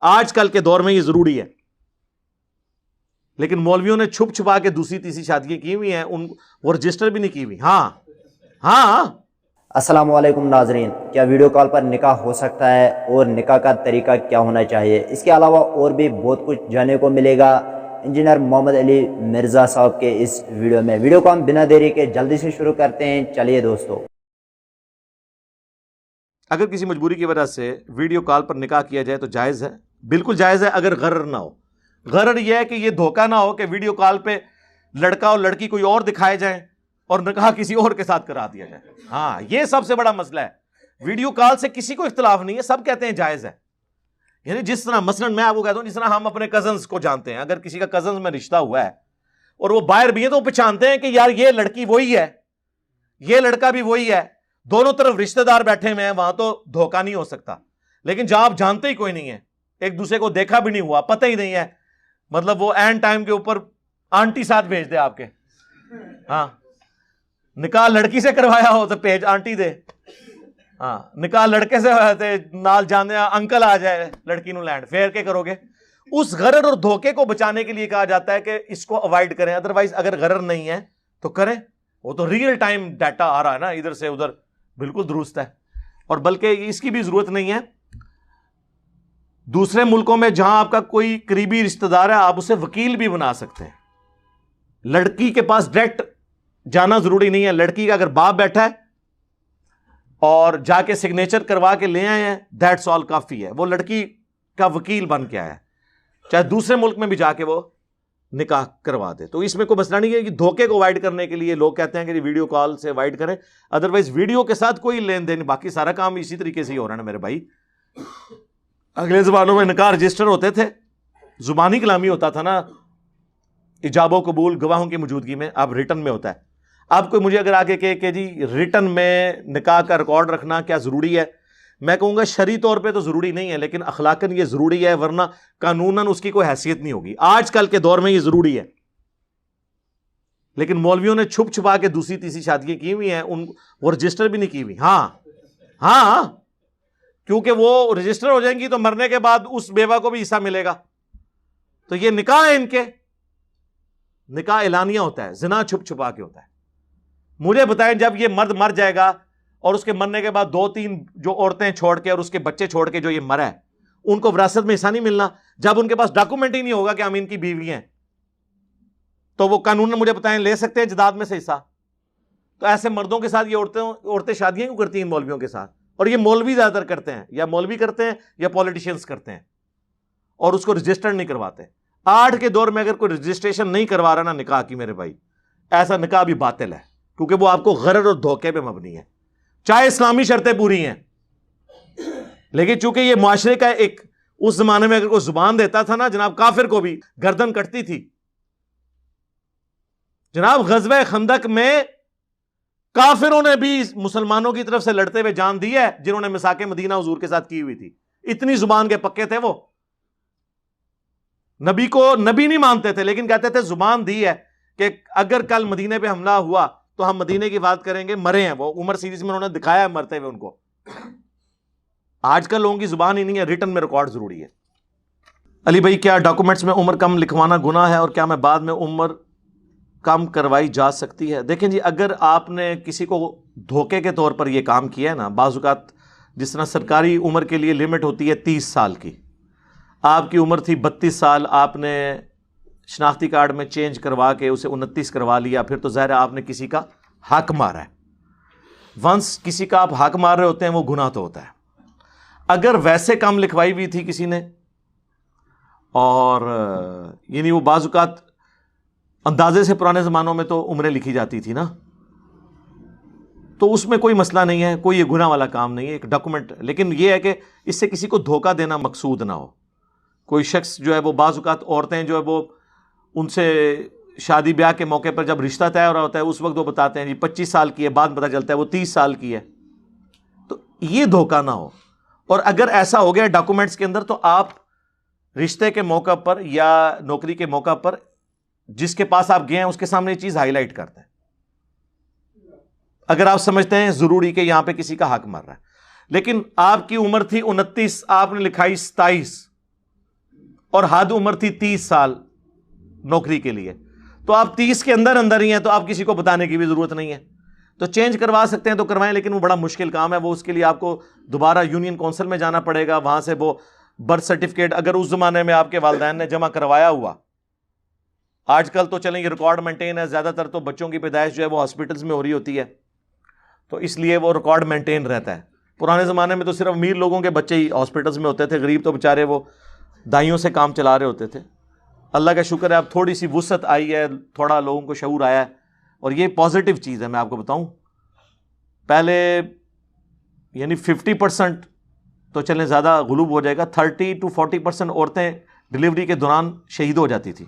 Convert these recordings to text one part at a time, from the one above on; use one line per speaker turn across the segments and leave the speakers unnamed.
آج کل کے دور میں یہ ضروری ہے. لیکن مولویوں نے چھپ چھپا کے دوسری تیسری شادیاں کی ہوئی ہیں, وہ رجسٹر بھی نہیں کی ہوئی. ہاں.
السلام علیکم ناظرین, کیا ویڈیو کال پر نکاح ہو سکتا ہے اور نکاح کا طریقہ کیا ہونا چاہیے؟ اس کے علاوہ اور بھی بہت کچھ جاننے کو ملے گا انجینئر محمد علی مرزا صاحب کے اس ویڈیو میں. ویڈیو کو ہم بنا دیری کے جلدی سے شروع کرتے ہیں. چلیے دوستو,
اگر کسی مجبوری کی وجہ سے ویڈیو کال پر نکاح کیا جائے تو جائز ہے, بالکل جائز ہے, اگر غرر نہ ہو. غرر یہ ہے کہ یہ دھوکہ نہ ہو کہ ویڈیو کال پہ لڑکا اور لڑکی کوئی اور دکھائے جائیں اور نکاح کسی اور کے ساتھ کرا دیا جائے. ہاں, یہ سب سے بڑا مسئلہ ہے. ویڈیو کال سے کسی کو اختلاف نہیں ہے, سب کہتے ہیں جائز ہے. یعنی جس طرح مثلا میں آپ کو کہتا ہوں, جس طرح ہم اپنے کزنز کو جانتے ہیں, اگر کسی کا کزنز میں رشتہ ہوا ہے اور وہ باہر بھی ہے تو وہ پہچانتے ہیں کہ یار یہ لڑکی وہی ہے, یہ لڑکا بھی وہی ہے, دونوں طرف رشتہ دار بیٹھے ہوئے ہیں, وہاں تو دھوکہ نہیں ہو سکتا. لیکن جہاں آپ جانتے ہی کوئی نہیں ہے, ایک دوسرے کو دیکھا بھی نہیں ہوا, پتہ ہی نہیں ہے, مطلب وہ اینڈ ٹائم کے اوپر آنٹی ساتھ بھیج دے آپ کے. ہاں, نکاح لڑکی سے کروایا ہو تو پیج آنٹی دے. ہاں, نکاح لڑکے سے ہوا تھے نال جانے انکل آ جائے لڑکی نو لینڈ, پھر کے کرو گے. اس غرر اور دھوکے کو بچانے کے لیے کہا جاتا ہے کہ اس کو اوائڈ کریں. ادروائز اگر غرر نہیں ہے تو کریں, وہ تو ریئل ٹائم ڈیٹا آ رہا ہے نا ادھر سے ادھر, بالکل درست ہے. اور بلکہ اس کی بھی ضرورت نہیں ہے. دوسرے ملکوں میں جہاں آپ کا کوئی قریبی رشتہ دار ہے, آپ اسے وکیل بھی بنا سکتے ہیں. لڑکی کے پاس ڈائریکٹ جانا ضروری نہیں ہے. لڑکی کا اگر باپ بیٹھا ہے اور جا کے سگنیچر کروا کے لے آئے ہیں, دیٹس آل کافی ہے. وہ لڑکی کا وکیل بن کے آیا ہے, چاہے دوسرے ملک میں بھی جا کے وہ نکاح کروا دے. تو اس میں کوئی مسئلہ نہیں ہے کہ دھوکے کو اوائڈ کرنے کے لیے لوگ کہتے ہیں کہ ویڈیو کال سے اوائڈ کریں. ادروائز ویڈیو کے ساتھ کوئی لین دین, باقی سارا کام اسی طریقے سے ہی ہو رہا ہے میرے بھائی. اگلے زمانوں میں نکاح رجسٹر ہوتے تھے, زبانی کلامی ہوتا تھا نا, ایجاب و قبول گواہوں کی موجودگی میں. اب ریٹن میں ہوتا ہے. اب کوئی مجھے اگر آگے کہے کہ جی ریٹن میں نکاح کا ریکارڈ رکھنا کیا ضروری ہے, میں کہوں گا شرعی طور پہ تو ضروری نہیں ہے, لیکن اخلاقاً یہ ضروری ہے, ورنہ قانوناً اس کی کوئی حیثیت نہیں ہوگی. آج کل کے دور میں یہ ضروری ہے. لیکن مولویوں نے چھپ چھپا کے دوسری تیسری شادیاں کی ہوئی ہیں, وہ رجسٹر بھی نہیں کی ہوئی. ہاں, کیونکہ وہ رجسٹر ہو جائیں گی تو مرنے کے بعد اس بیوہ کو بھی حصہ ملے گا. تو یہ نکاح ہے ان کے, نکاح اعلانیہ ہوتا ہے, زنا چھپ چھپا کے ہوتا ہے. مجھے بتائیں, جب یہ مرد مر جائے گا اور اس کے مرنے کے بعد 2-3 جو عورتیں چھوڑ کے اور اس کے بچے چھوڑ کے جو یہ مرا ہے, ان کو وراثت میں حصہ نہیں ملنا. جب ان کے پاس ڈاکومنٹ ہی نہیں ہوگا کہ ہم ان کی بیوی ہیں, تو وہ قانون مجھے بتائیں لے سکتے ہیں جداد میں سے حصہ؟ تو ایسے مردوں کے ساتھ یہ عورتیں شادیاں کیوں کرتی ہیں ان مولویوں کے ساتھ؟ اور یہ مولوی زیادہ تر کرتے ہیں, یا مولوی کرتے ہیں یا پولیٹیشینز کرتے ہیں, اور اس کو رجسٹر نہیں کرواتے. آج کے دور میں اگر کوئی رجسٹریشن نہیں کروا رہا نا نکاح کی میرے بھائی, ایسا نکاح بھی باطل ہے, کیونکہ وہ آپ کو غرر اور دھوکے پہ مبنی ہے, چاہے اسلامی شرطیں پوری ہیں. لیکن چونکہ یہ معاشرے کا ایک, اس زمانے میں اگر کوئی زبان دیتا تھا نا جناب, کافر کو بھی گردن کٹتی تھی. جناب غزوہ خندق میں کافروں نے بھی مسلمانوں کی طرف سے لڑتے ہوئے جان دی ہے, جنہوں نے میثاق مدینہ حضور کے ساتھ کی ہوئی تھی. اتنی زبان کے پکے تھے وہ, نبی کو نبی نہیں مانتے تھے, لیکن کہتے تھے زبان دی ہے کہ اگر کل مدینے پہ حملہ ہوا تو ہم مدینے کی بات کریں گے. مرے ہیں وہ, عمر سیریز میں انہوں نے دکھایا ہے مرتے ہوئے ان کو. آج کل لوگوں کی زبان ہی نہیں ہے, ریٹن میں ریکارڈ ضروری ہے. علی بھائی, کیا ڈاکومنٹس میں عمر کم لکھوانا گناہ ہے, اور کیا میں بعد میں عمر کم کروائی جا سکتی ہے؟ دیکھیں جی, اگر آپ نے کسی کو دھوکے کے طور پر یہ کام کیا ہے نا, بعض اوقات جس طرح سرکاری عمر کے لیے لمٹ ہوتی ہے 30 سال کی, آپ کی عمر تھی 32 سال, آپ نے شناختی کارڈ میں چینج کروا کے اسے 29 کروا لیا, پھر تو ظاہر ہے آپ نے کسی کا حق مارا ہے. ونس کسی کا آپ حق مار رہے ہوتے ہیں وہ گناہ تو ہوتا ہے. اگر ویسے کم لکھوائی ہوئی تھی کسی نے, اور یعنی وہ بعض اوقات اندازے سے پرانے زمانوں میں تو عمریں لکھی جاتی تھی نا, تو اس میں کوئی مسئلہ نہیں ہے, کوئی یہ گناہ والا کام نہیں ہے, ایک ڈاکومنٹ. لیکن یہ ہے کہ اس سے کسی کو دھوکہ دینا مقصود نہ ہو. کوئی شخص جو ہے وہ, بعض اوقات عورتیں جو ہے وہ, ان سے شادی بیاہ کے موقع پر جب رشتہ طے ہو رہا ہوتا ہے اس وقت وہ بتاتے ہیں جی 25 سال کی ہے, بعد پتہ چلتا ہے وہ 30 سال کی ہے. تو یہ دھوکہ نہ ہو. اور اگر ایسا ہو گیا ڈاکومنٹس کے اندر, تو آپ رشتے کے موقع پر یا نوکری کے موقع پر جس کے پاس آپ گئے ہیں اس کے سامنے یہ چیز ہائی لائٹ کرتے ہیں. اگر آپ سمجھتے ہیں ضروری کہ یہاں پہ کسی کا حق مر رہا ہے. لیکن آپ کی عمر تھی 29, آپ نے لکھائی 27, اور حد عمر تھی 30 سال نوکری کے لیے، تو آپ 30 کے اندر اندر ہی ہیں، تو آپ کسی کو بتانے کی بھی ضرورت نہیں ہے. تو چینج کروا سکتے ہیں تو کروائیں، لیکن وہ بڑا مشکل کام ہے. وہ اس کے لیے آپ کو دوبارہ یونین کونسل میں جانا پڑے گا، وہاں سے وہ برتھ سرٹیفکیٹ اگر اس زمانے میں آپ کے والدین نے جمع کروایا ہوا. آج کل تو چلیں یہ ریکارڈ مینٹین ہے، زیادہ تر تو بچوں کی پیدائش جو ہے وہ ہاسپٹلز میں ہو رہی ہوتی ہے، تو اس لیے وہ ریکارڈ مینٹین رہتا ہے. پرانے زمانے میں تو صرف امیر لوگوں کے بچے ہی ہاسپٹلز میں ہوتے تھے، غریب تو بیچارے وہ دائیوں سے کام چلا رہے ہوتے تھے. اللہ کا شکر ہے اب تھوڑی سی وسعت آئی ہے، تھوڑا لوگوں کو شعور آیا ہے، اور یہ پازیٹیو چیز ہے. میں آپ کو بتاؤں، پہلے یعنی 50% تو چلیں زیادہ غلوب ہو جائے گا، 30 to 40% عورتیں ڈلیوری کے دوران شہید ہو جاتی تھی.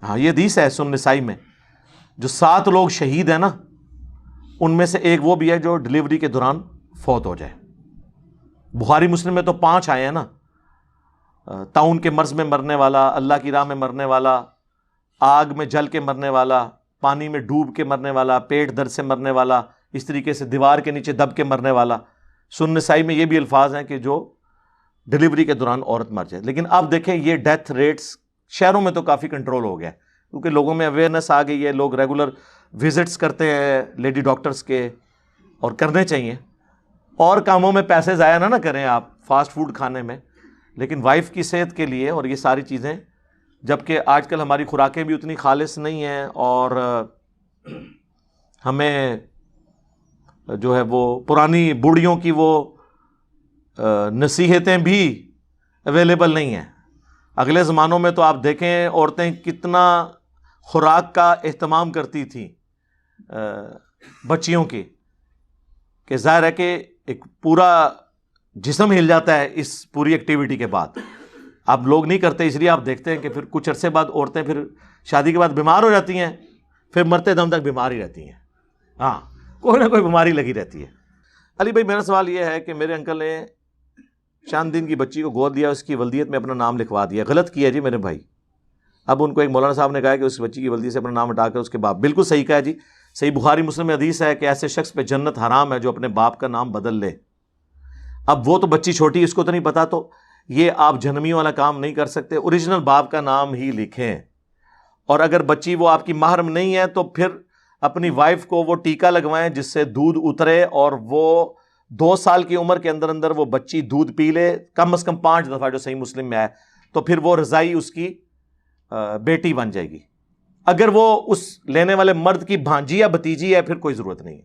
ہاں یہ حدیث ہے سنن نسائی میں، جو 7 لوگ شہید ہیں نا، ان میں سے ایک وہ بھی ہے جو ڈلیوری کے دوران فوت ہو جائے. بخاری مسلم میں تو 5 آئے ہیں نا، طاعون کے مرض میں مرنے والا، اللہ کی راہ میں مرنے والا، آگ میں جل کے مرنے والا، پانی میں ڈوب کے مرنے والا، پیٹ درد سے مرنے والا، اس طریقے سے دیوار کے نیچے دب کے مرنے والا. سنن نسائی میں یہ بھی الفاظ ہیں کہ جو ڈلیوری کے دوران عورت مر جائے. لیکن اب دیکھیں یہ ڈیتھ ریٹس شہروں میں تو کافی کنٹرول ہو گیا ہے، کیونکہ لوگوں میں اویئرنیس آ گئی ہے، لوگ ریگولر وزٹس کرتے ہیں لیڈی ڈاکٹرز کے، اور کرنے چاہیے. اور کاموں میں پیسے ضائع نہ کریں آپ فاسٹ فوڈ کھانے میں، لیکن وائف کی صحت کے لیے اور یہ ساری چیزیں، جبکہ آج کل ہماری خوراکیں بھی اتنی خالص نہیں ہیں، اور ہمیں جو ہے وہ پرانی بوڑھیوں کی وہ نصیحتیں بھی اویلیبل نہیں ہیں. اگلے زمانوں میں تو آپ دیکھیں عورتیں کتنا خوراک کا اہتمام کرتی تھیں بچیوں کی، کہ ظاہر ہے کہ ایک پورا جسم ہل جاتا ہے اس پوری ایکٹیویٹی کے بعد. اب لوگ نہیں کرتے، اس لیے آپ دیکھتے ہیں کہ پھر کچھ عرصے بعد عورتیں پھر شادی کے بعد بیمار ہو جاتی ہیں، پھر مرتے دم تک بیمار ہی رہتی ہیں. ہاں کوئی نہ کوئی بیماری لگی رہتی ہے. علی بھائی میرا سوال یہ ہے کہ میرے انکل نے چند دن کی بچی کو گود لیا، اس کی ولدیت میں اپنا نام لکھوا دیا. غلط کیا جی میرے بھائی. اب ان کو ایک مولانا صاحب نے کہا کہ اس بچی کی ولدیت سے اپنا نام ہٹا کر اس کے باپ. بالکل صحیح کہا جی، صحیح بخاری مسلم میں حدیث ہے کہ ایسے شخص پہ جنت حرام ہے جو اپنے باپ کا نام بدل لے. اب وہ تو بچی چھوٹی، اس کو تو نہیں پتا، تو یہ آپ جہنمیوں والا کام نہیں کر سکتے، اوریجنل باپ کا نام ہی لکھیں. اور اگر بچی وہ آپ کی محرم نہیں ہے تو پھر اپنی وائف کو وہ ٹیکا لگوائیں جس سے دودھ اترے، اور وہ 2 سال کی عمر کے اندر اندر وہ بچی دودھ پی لے کم از کم 5 دفعہ، جو صحیح مسلم میں ہے، تو پھر وہ رضائی اس کی بیٹی بن جائے گی. اگر وہ اس لینے والے مرد کی بھانجی یا بھتیجی ہے پھر کوئی ضرورت نہیں ہے،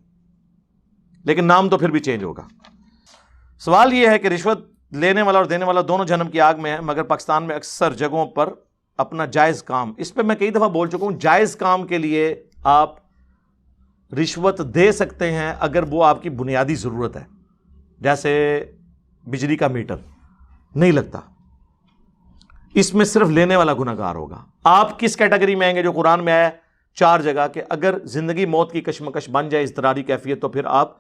لیکن نام تو پھر بھی چینج ہوگا. سوال یہ ہے کہ رشوت لینے والا اور دینے والا دونوں جہنم کی آگ میں ہیں، مگر پاکستان میں اکثر جگہوں پر اپنا جائز کام، اس پہ میں کئی دفعہ بول چکا ہوں، جائز کام کے لیے آپ رشوت دے سکتے ہیں اگر وہ آپ کی بنیادی ضرورت ہے. جیسے بجلی کا میٹر نہیں لگتا، اس میں صرف لینے والا گنہگار ہوگا. آپ کس کیٹیگری میں آئیں گے؟ جو قرآن میں آیا 4 جگہ کہ اگر زندگی موت کی کشمکش بن جائے اضطراری کیفیت، تو پھر آپ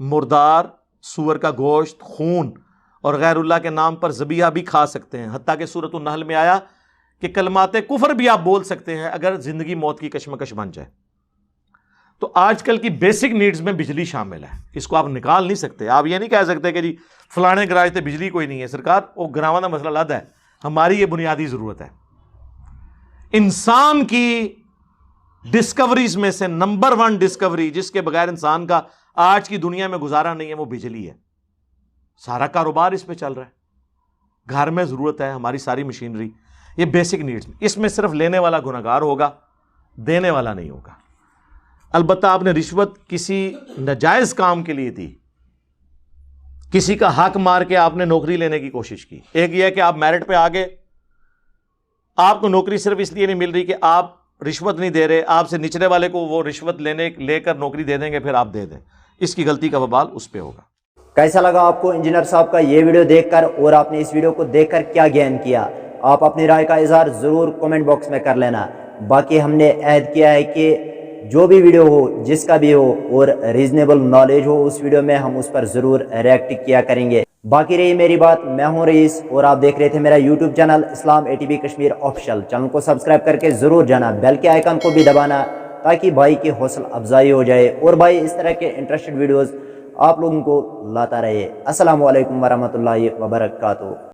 مردار، سور کا گوشت، خون اور غیر اللہ کے نام پر ذبیحہ بھی کھا سکتے ہیں. حتیٰ کہ سورۃ النحل میں آیا کہ کلمات کفر بھی آپ بول سکتے ہیں اگر زندگی موت کی کشمکش بن جائے. تو آج کل کی بیسک نیڈز میں بجلی شامل ہے، اس کو آپ نکال نہیں سکتے. آپ یہ نہیں کہہ سکتے کہ جی فلانے گراج تے بجلی کوئی نہیں ہے. سرکار وہ گراواں دا مسئلہ لد ہے، ہماری یہ بنیادی ضرورت ہے. انسان کی ڈسکوریز میں سے نمبر 1 ڈسکوری جس کے بغیر انسان کا آج کی دنیا میں گزارا نہیں ہے، وہ بجلی ہے. سارا کاروبار اس پہ چل رہا ہے، گھر میں ضرورت ہے ہماری ساری مشینری. یہ بیسک نیڈز، اس میں صرف لینے والا گنہگار ہوگا، دینے والا نہیں ہوگا. البتہ آپ نے رشوت کسی ناجائز کام کے لیے دی، کسی کا حق مار کے آپ نے نوکری لینے کی کوشش کی. ایک یہ ہے کہ آپ میرٹ پہ آگے، آپ کو نوکری صرف اس لیے نہیں مل رہی کہ آپ رشوت نہیں دے رہے، آپ سے نچلے والے کو وہ رشوت لے کر نوکری دے دیں گے، پھر آپ دے دیں. اس کی غلطی کا وبال اس پہ ہوگا.
کیسا لگا آپ کو انجینئر صاحب کا یہ ویڈیو دیکھ کر، اور آپ نے اس ویڈیو کو دیکھ کر کیا گین کیا؟ آپ اپنی رائے کا اظہار ضرور کومنٹ باکس میں کر لینا. باقی ہم نے عہد کیا ہے کہ جو بھی ویڈیو ہو، جس کا بھی ہو، اور ریزنیبل نالج ہو اس ویڈیو میں، ہم اس پر ضرور ریئیکٹ کیا کریں گے. باقی رہی میری بات، میں ہوں رئیس اور آپ دیکھ رہے تھے میرا یوٹیوب چینل اسلام ATV کشمیر آفیشیل. چینل کو سبسکرائب کر کے ضرور جانا، بیل کے آئیکن کو بھی دبانا تاکہ بھائی کی حوصلہ افزائی ہو جائے اور بھائی اس طرح کے انٹرسٹڈ ویڈیوز آپ لوگوں کو لاتا رہے. السلام علیکم ورحمۃ اللہ وبرکاتہ.